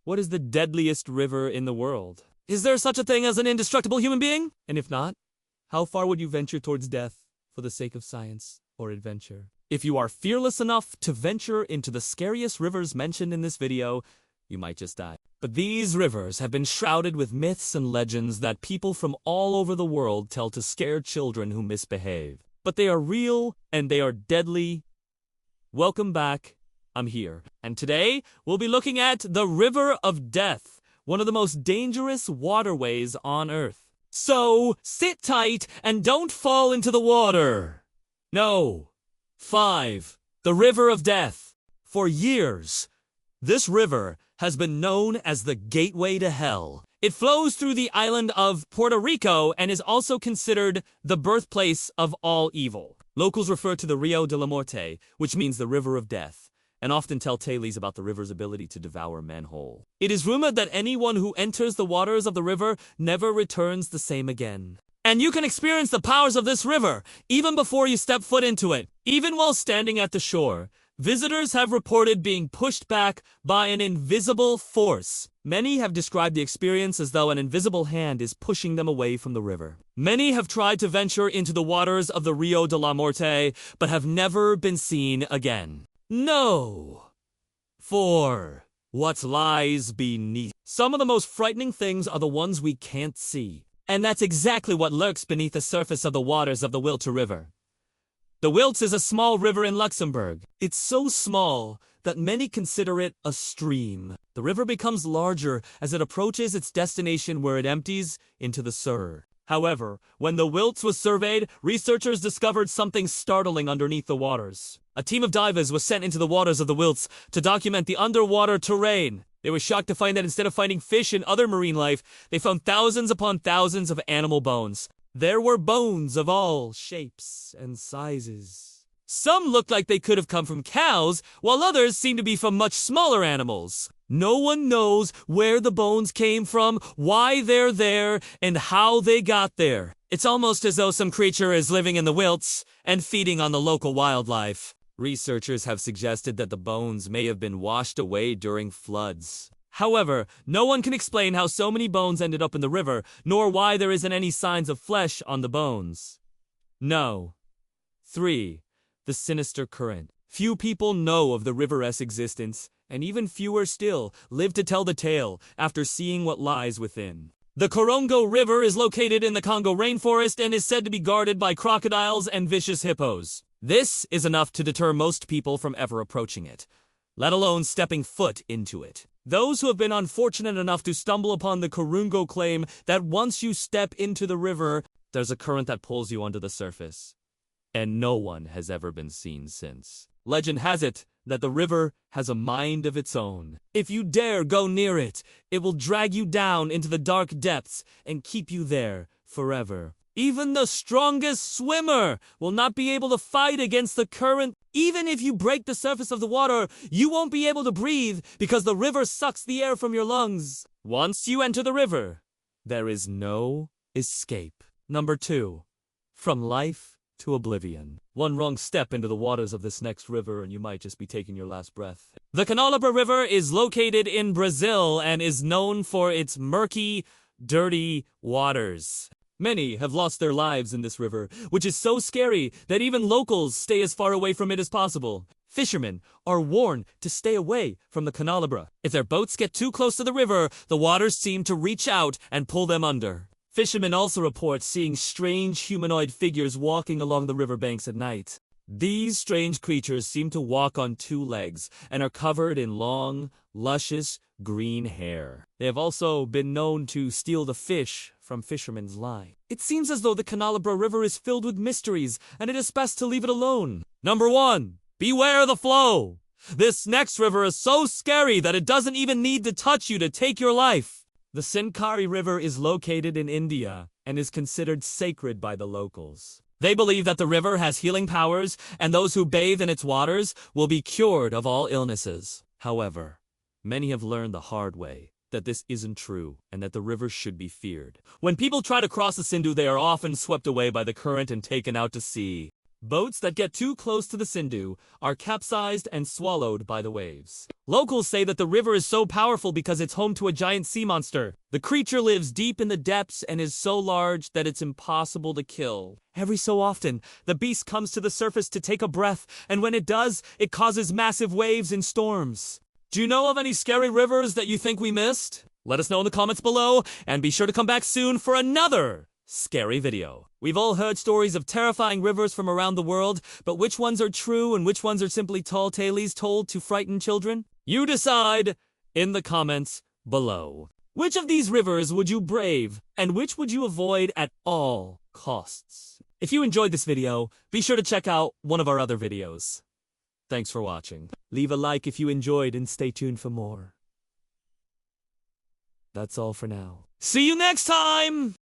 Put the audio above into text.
What is the deadliest river in the world? Is there such a thing as an indestructible human being? And if not, how far would you venture towards death for the sake of science or adventure? If you are fearless enough to venture into the scariest rivers mentioned in this video, you might just die. But these rivers have been shrouded with myths and legends that people from all over the world tell to scare children who misbehave. But they are real and they are deadly. Welcome back. I'm here. And today, we'll be looking at the River of Death, one of the most dangerous waterways on Earth. So, sit tight and don't fall into the water. No. 5. The River of Death. For years, this river has been known as the gateway to hell. It flows through the island of Puerto Rico and is also considered the birthplace of all evil. Locals refer to the Rio de la Muerte, which means the River of Death, and often tell tales about the river's ability to devour men whole. It is rumored that anyone who enters the waters of the river never returns the same again. And you can experience the powers of this river even before you step foot into it. Even while standing at the shore, visitors have reported being pushed back by an invisible force. Many have described the experience as though an invisible hand is pushing them away from the river. Many have tried to venture into the waters of the Rio de la Muerte, but have never been seen again. No. For what lies beneath. Some of the most frightening things are the ones we can't see. And that's exactly what lurks beneath the surface of the waters of the Wilt River. The Wilt is a small river in Luxembourg. It's so small that many consider it a stream. The river becomes larger as it approaches its destination where it empties into the Sur. However, when the Wilt was surveyed, researchers discovered something startling underneath the waters. A team of divers was sent into the waters of the Wilts to document the underwater terrain. They were shocked to find that instead of finding fish and other marine life, they found thousands upon thousands of animal bones. There were bones of all shapes and sizes. Some looked like they could have come from cows, while others seemed to be from much smaller animals. No one knows where the bones came from, why they're there, and how they got there. It's almost as though some creature is living in the Wilts and feeding on the local wildlife. Researchers have suggested that the bones may have been washed away during floods. However, no one can explain how so many bones ended up in the river, nor why there isn't any signs of flesh on the bones. No. 3. The sinister current. Few people know of the river's existence, and even fewer still live to tell the tale after seeing what lies within. The Korongo River is located in the Congo rainforest and is said to be guarded by crocodiles and vicious hippos. This is enough to deter most people from ever approaching it, let alone stepping foot into it. Those who have been unfortunate enough to stumble upon the Korongo claim that once you step into the river, there's a current that pulls you onto the surface. And no one has ever been seen since. Legend has it that the river has a mind of its own. If you dare go near it, it will drag you down into the dark depths and keep you there forever. Even the strongest swimmer will not be able to fight against the current. Even if you break the surface of the water, you won't be able to breathe because the river sucks the air from your lungs. Once you enter the river, there is no escape. Number 2. From life to oblivion. One wrong step into the waters of this next river and you might just be taking your last breath. The Canalabra River is located in Brazil and is known for its murky, dirty waters. Many have lost their lives in this river, which is so scary that even locals stay as far away from it as possible. Fishermen are warned to stay away from the Canalabra. If their boats get too close to the river, the waters seem to reach out and pull them under. Fishermen also report seeing strange humanoid figures walking along the riverbanks at night. These strange creatures seem to walk on 2 legs and are covered in long, luscious, green hair. They have also been known to steal the fish from fishermen's line. It seems as though the Canalabra River is filled with mysteries, and it is best to leave it alone. Number 1. Beware the flow. This next river is so scary that it doesn't even need to touch you to take your life. The Sinkari River is located in India and is considered sacred by the locals. They believe that the river has healing powers, and those who bathe in its waters will be cured of all illnesses. However, many have learned the hard way that this isn't true and that the river should be feared. When people try to cross the Sindhu, they are often swept away by the current and taken out to sea. Boats that get too close to the Sindhu are capsized and swallowed by the waves. Locals say that the river is so powerful because it's home to a giant sea monster. The creature lives deep in the depths and is so large that it's impossible to kill. Every so often, the beast comes to the surface to take a breath, and when it does, it causes massive waves and storms. Do you know of any scary rivers that you think we missed? Let us know in the comments below, and be sure to come back soon for another scary video. We've all heard stories of terrifying rivers from around the world, but which ones are true and which ones are simply tall tales told to frighten children? You decide in the comments below. Which of these rivers would you brave, and which would you avoid at all costs? If you enjoyed this video, be sure to check out one of our other videos. Thanks for watching. Leave a like if you enjoyed and stay tuned for more. That's all for now. See you next time!